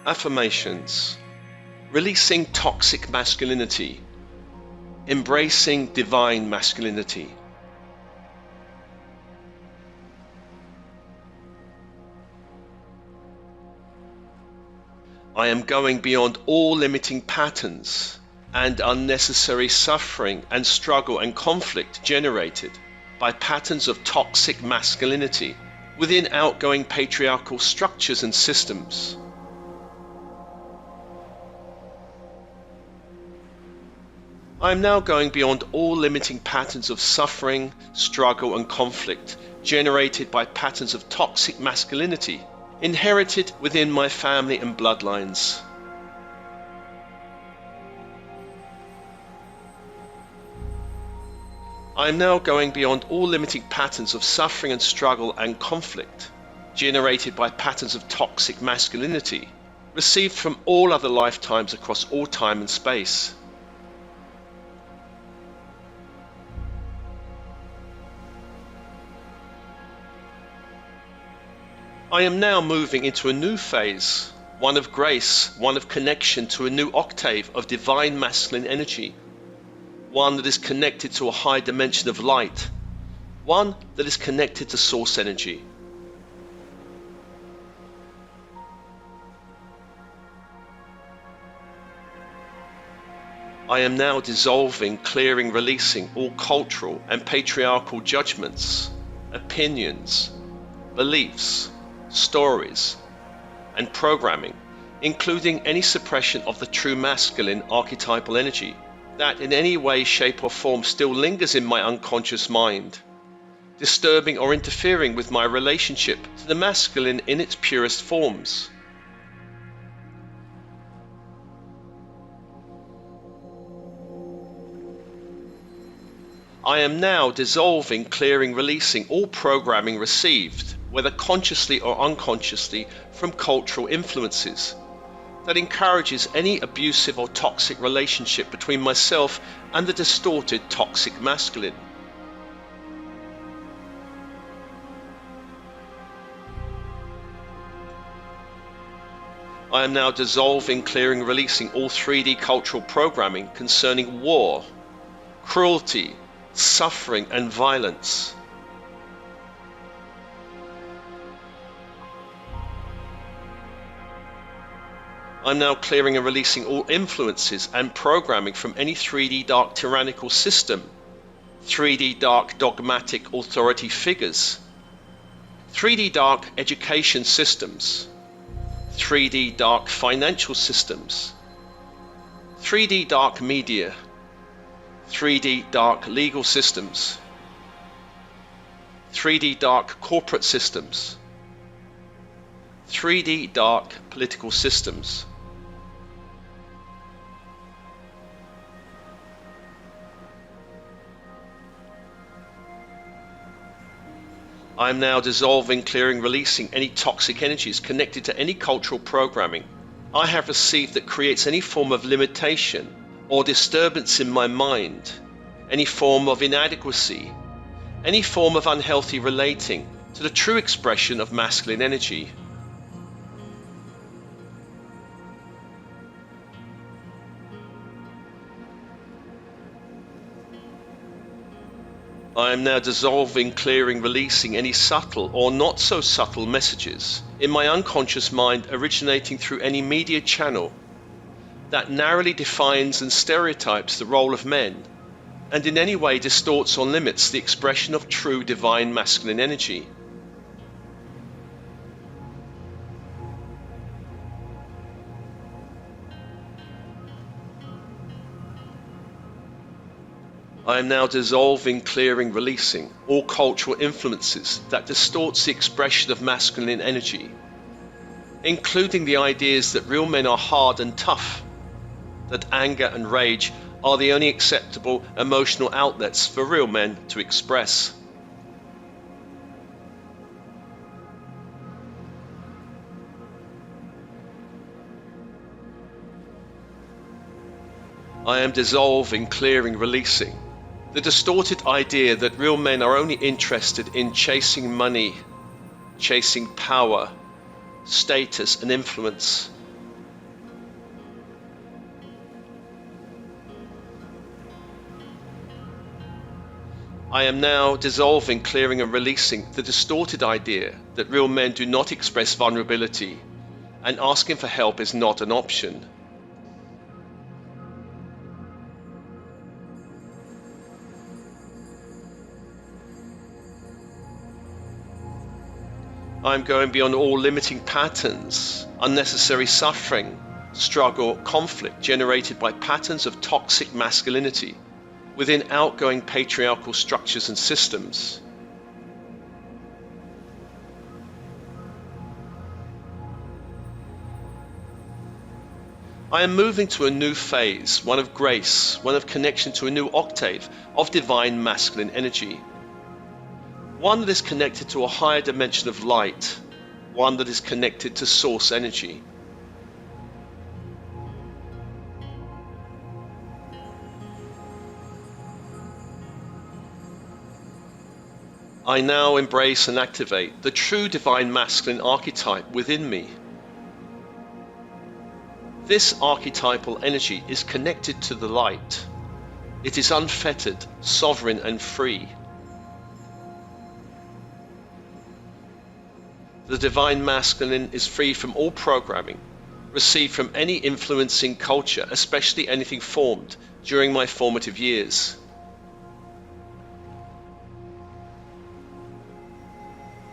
Affirmations. Releasing toxic masculinity. Embracing divine masculinity. I am going beyond all limiting patterns and unnecessary suffering and struggle and conflict generated by patterns of toxic masculinity within outgoing patriarchal structures and systems. I am now going beyond all limiting patterns of suffering, struggle and conflict generated by patterns of toxic masculinity inherited within my family and bloodlines. I am now going beyond all limiting patterns of suffering and struggle and conflict generated by patterns of toxic masculinity received from all other lifetimes across all time and space. I am now moving into a new phase, one of grace, one of connection to a new octave of divine masculine energy, one that is connected to a high dimension of light, one that is connected to source energy. I am now dissolving, clearing, releasing all cultural and patriarchal judgments, opinions, beliefs, stories, and programming, including any suppression of the true masculine archetypal energy that in any way, shape or form still lingers in my unconscious mind, disturbing or interfering with my relationship to the masculine in its purest forms. I am now dissolving, clearing, releasing all programming received, whether consciously or unconsciously, from cultural influences that encourages any abusive or toxic relationship between myself and the distorted toxic masculine. I am now dissolving, clearing, releasing all 3D cultural programming concerning war, cruelty, suffering and violence. I'm now clearing and releasing all influences and programming from any 3D dark tyrannical system, 3D dark dogmatic authority figures, 3D dark education systems, 3D dark financial systems, 3D dark media, 3D dark legal systems, 3D dark corporate systems, 3D dark political systems. I am now dissolving, clearing, releasing any toxic energies connected to any cultural programming I have received that creates any form of limitation or disturbance in my mind, any form of inadequacy, any form of unhealthy relating to the true expression of masculine energy. I am now dissolving, clearing, releasing any subtle or not so subtle messages in my unconscious mind originating through any media channel that narrowly defines and stereotypes the role of men and in any way distorts or limits the expression of true divine masculine energy. I am now dissolving, clearing, releasing all cultural influences that distorts the expression of masculine energy, including the ideas that real men are hard and tough, that anger and rage are the only acceptable emotional outlets for real men to express. I am dissolving, clearing, releasing the distorted idea that real men are only interested in chasing money, chasing power, status and influence, I am now dissolving, clearing and releasing the distorted idea that real men do not express vulnerability and asking for help is not an option. I am going beyond all limiting patterns, unnecessary suffering, struggle, conflict generated by patterns of toxic masculinity within outgoing patriarchal structures and systems. I am moving to a new phase, one of grace, one of connection to a new octave of divine masculine energy. One that is connected to a higher dimension of light, one that is connected to source energy. I now embrace and activate the true divine masculine archetype within me. This archetypal energy is connected to the light. It is unfettered, sovereign and free. The divine masculine is free from all programming, received from any influencing culture, especially anything formed during my formative years.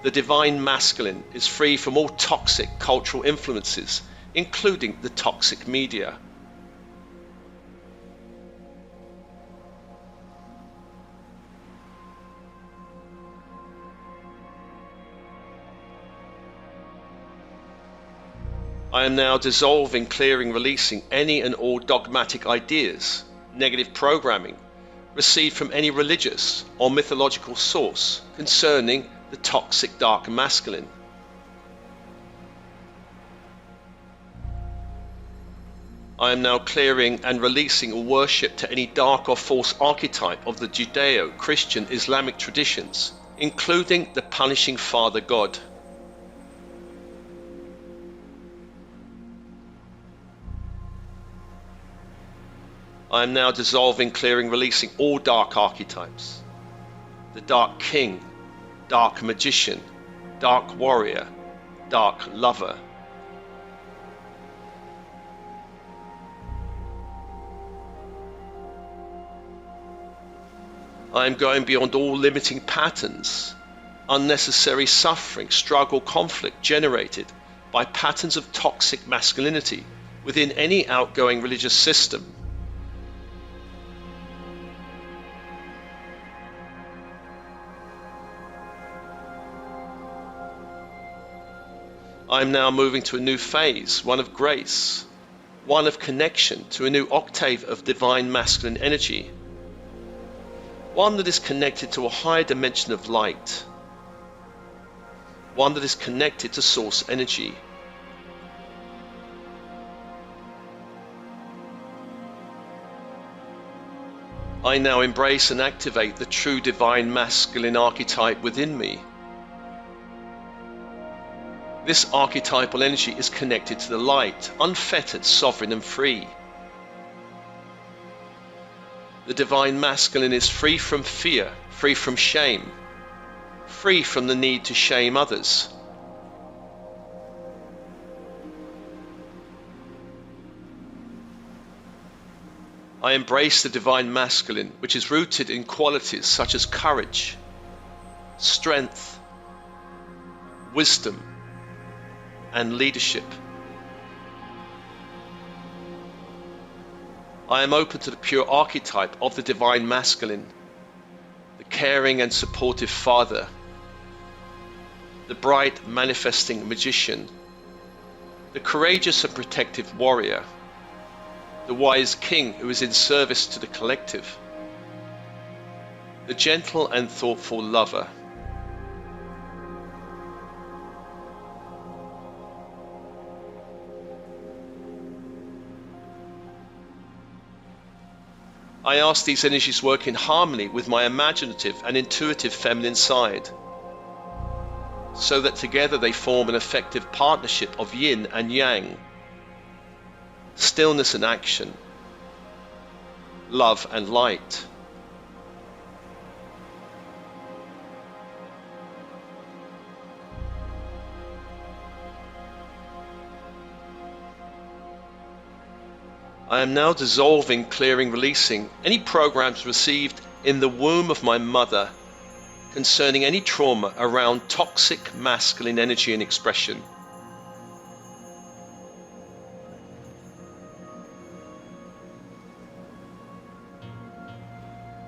The divine masculine is free from all toxic cultural influences, including the toxic media. I am now dissolving, clearing, releasing any and all dogmatic ideas, negative programming, received from any religious or mythological source concerning the toxic dark masculine. I am now clearing and releasing all worship to any dark or false archetype of the Judeo-Christian Islamic traditions, including the punishing Father God. I am now dissolving, clearing, releasing all dark archetypes. The dark king, dark magician, dark warrior, dark lover. I am going beyond all limiting patterns, unnecessary suffering, struggle, conflict generated by patterns of toxic masculinity within any outgoing religious system. I am now moving to a new phase, one of grace, one of connection to a new octave of divine masculine energy, one that is connected to a higher dimension of light, one that is connected to source energy. I now embrace and activate the true divine masculine archetype within me. This archetypal energy is connected to the light, unfettered, sovereign and free. The divine masculine is free from fear, free from shame, free from the need to shame others. I embrace the divine masculine, which is rooted in qualities such as courage, strength, wisdom, and leadership. I am open to the pure archetype of the divine masculine, the caring and supportive father, the bright manifesting magician, the courageous and protective warrior, the wise king who is in service to the collective, the gentle and thoughtful lover. I ask these energies work in harmony with my imaginative and intuitive feminine side, so that together they form an effective partnership of yin and yang, stillness and action, love and light. I am now dissolving, clearing, releasing any programs received in the womb of my mother concerning any trauma around toxic masculine energy and expression.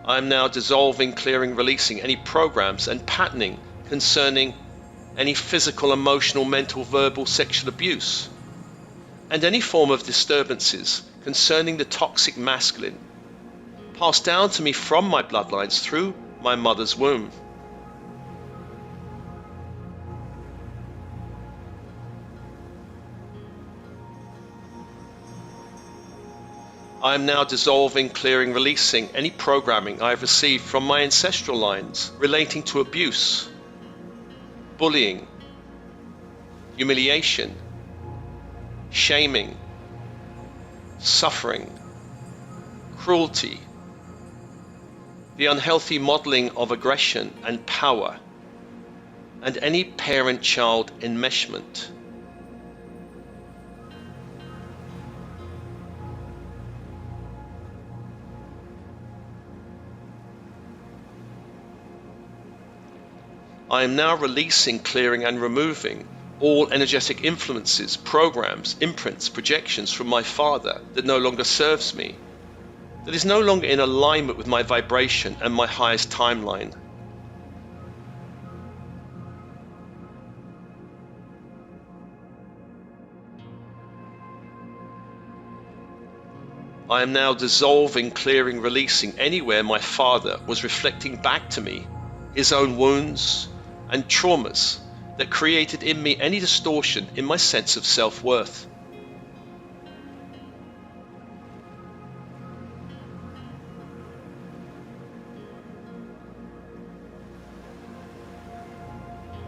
I am now dissolving, clearing, releasing any programs and patterning concerning any physical, emotional, mental, verbal, sexual abuse, and any form of disturbances concerning the toxic masculine passed down to me from my bloodlines through my mother's womb. I am now dissolving, clearing, releasing any programming I have received from my ancestral lines relating to abuse, bullying, humiliation, shaming, suffering, cruelty, the unhealthy modeling of aggression and power, and any parent-child enmeshment. I am now releasing, clearing, and removing all energetic influences, programs, imprints, projections from my father that no longer serves me, that is no longer in alignment with my vibration and my highest timeline. I am now dissolving, clearing, releasing anywhere my father was reflecting back to me his own wounds and traumas that created in me any distortion in my sense of self-worth.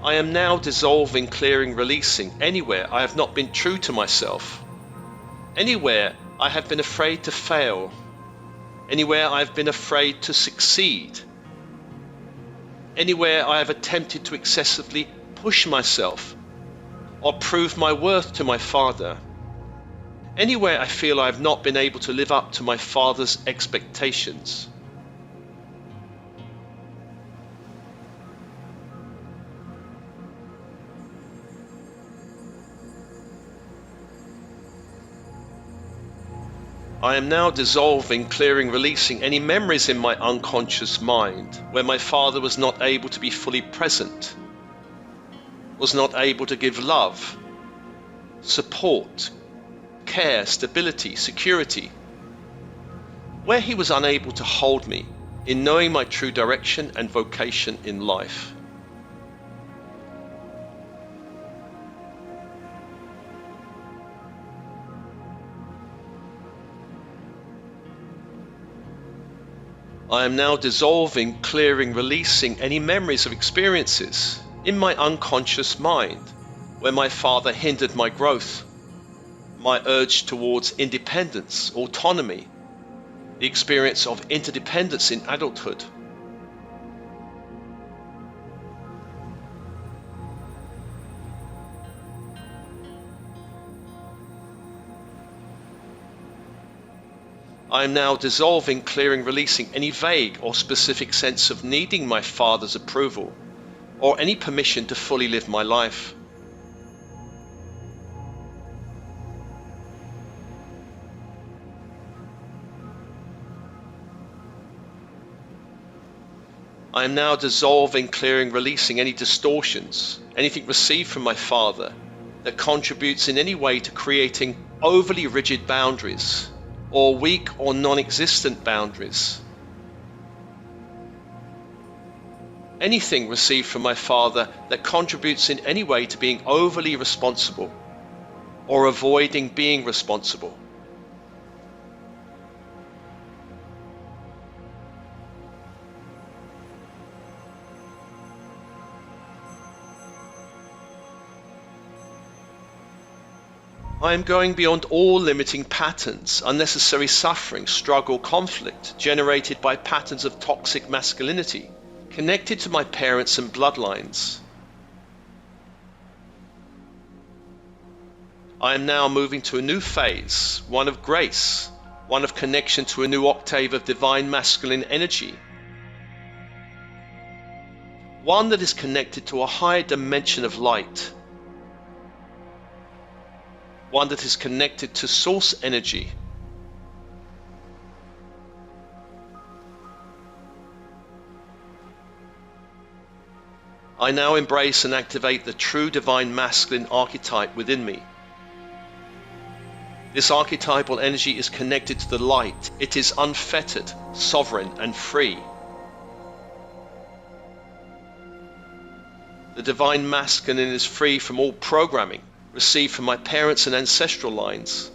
I am now dissolving, clearing, releasing anywhere I have not been true to myself, anywhere I have been afraid to fail, anywhere I have been afraid to succeed, anywhere I have attempted to excessively push myself or prove my worth to my father, anywhere I feel I have not been able to live up to my father's expectations. I am now dissolving, clearing, releasing any memories in my unconscious mind where my father was not able to be fully present, was not able to give love, support, care, stability, security, where he was unable to hold me in knowing my true direction and vocation in life. I am now dissolving, clearing, releasing any memories of experiences in my unconscious mind where my father hindered my growth, my urge towards independence, autonomy, the experience of interdependence in adulthood. I am now dissolving, clearing, releasing any vague or specific sense of needing my father's approval or any permission to fully live my life. I am now dissolving, clearing, releasing any distortions, anything received from my father that contributes in any way to creating overly rigid boundaries or weak or non-existent boundaries. Anything received from my father that contributes in any way to being overly responsible or avoiding being responsible. I am going beyond all limiting patterns, unnecessary suffering, struggle, conflict generated by patterns of toxic masculinity connected to my parents and bloodlines. I am now moving to a new phase, one of grace, one of connection to a new octave of divine masculine energy, one that is connected to a higher dimension of light, one that is connected to source energy. I now embrace and activate the true divine masculine archetype within me. This archetypal energy is connected to the light. It is unfettered, sovereign, and free. The divine masculine is free from all programming received from my parents and ancestral lines.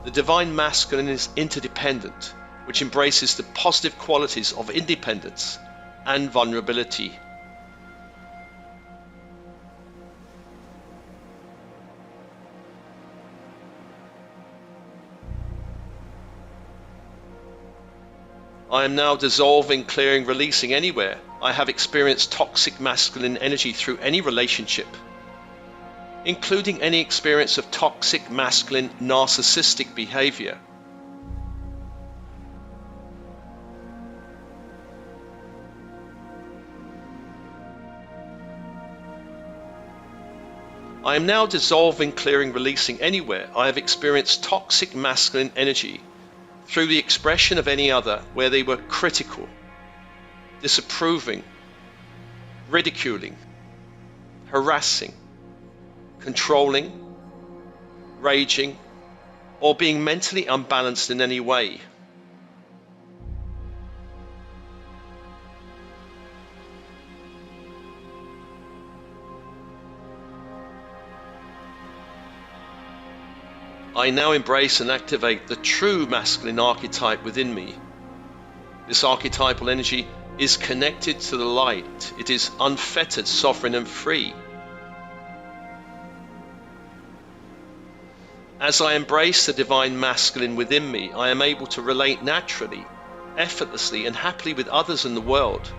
The divine masculine is interdependent, which embraces the positive qualities of independence and vulnerability. I am now dissolving, clearing, releasing anywhere I have experienced toxic masculine energy through any relationship, including any experience of toxic masculine narcissistic behavior. I am now dissolving, clearing, releasing anywhere I have experienced toxic masculine energy through the expression of any other where they were critical, disapproving, ridiculing, harassing, controlling, raging, or being mentally unbalanced in any way. I now embrace and activate the true masculine archetype within me. This archetypal energy is connected to the light. It is unfettered, sovereign, and free. As I embrace the divine masculine within me, I am able to relate naturally, effortlessly, and happily with others in the world.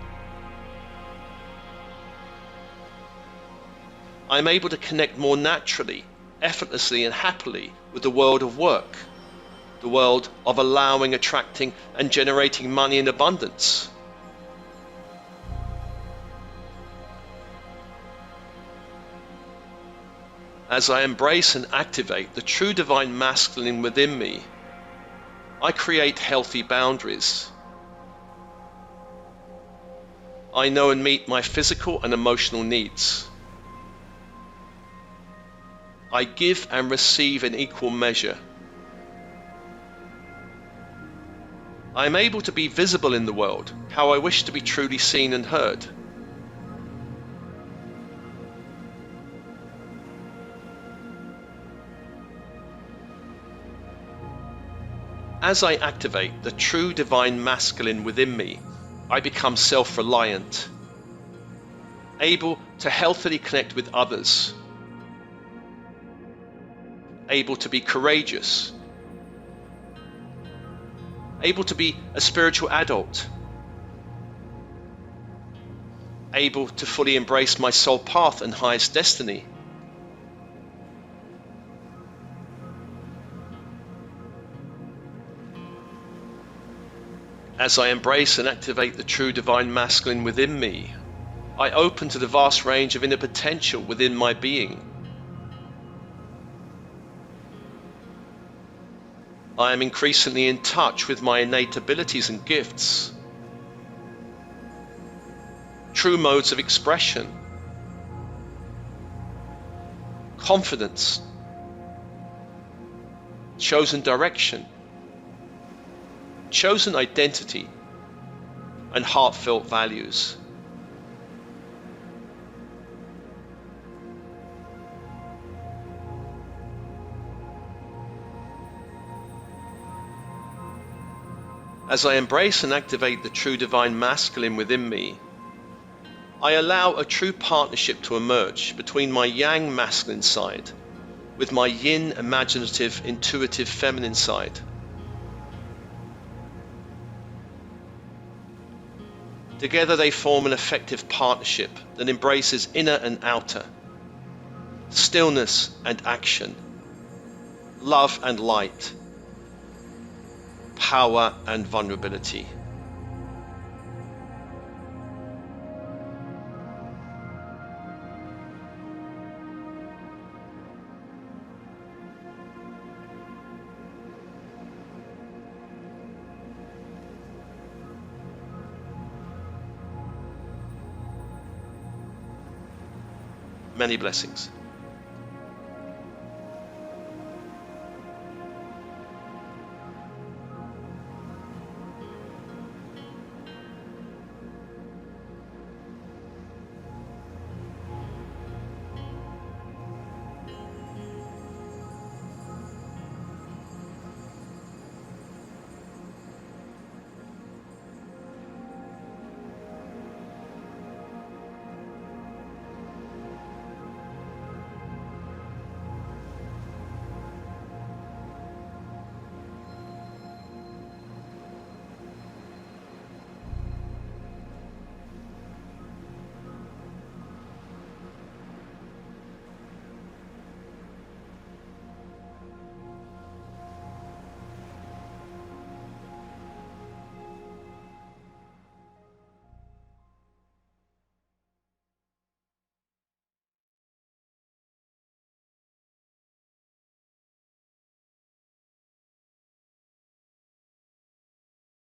I am able to connect more naturally, effortlessly, and happily with the world of work, the world of allowing, attracting, and generating money in abundance. As I embrace and activate the true divine masculine within me, I create healthy boundaries. I know and meet my physical and emotional needs. I give and receive in equal measure. I am able to be visible in the world, how I wish to be truly seen and heard. As I activate the true divine masculine within me, I become self-reliant, able to healthily connect with others, able to be courageous, able to be a spiritual adult, able to fully embrace my soul path and highest destiny. As I embrace and activate the true divine masculine within me, I open to the vast range of inner potential within my being. I am increasingly in touch with my innate abilities and gifts, true modes of expression, confidence, chosen direction, chosen identity, and heartfelt values. As I embrace and activate the true divine masculine within me, I allow a true partnership to emerge between my yang masculine side with my yin imaginative, intuitive feminine side. Together they form an effective partnership that embraces inner and outer, stillness and action, love and light, power and vulnerability. Many blessings.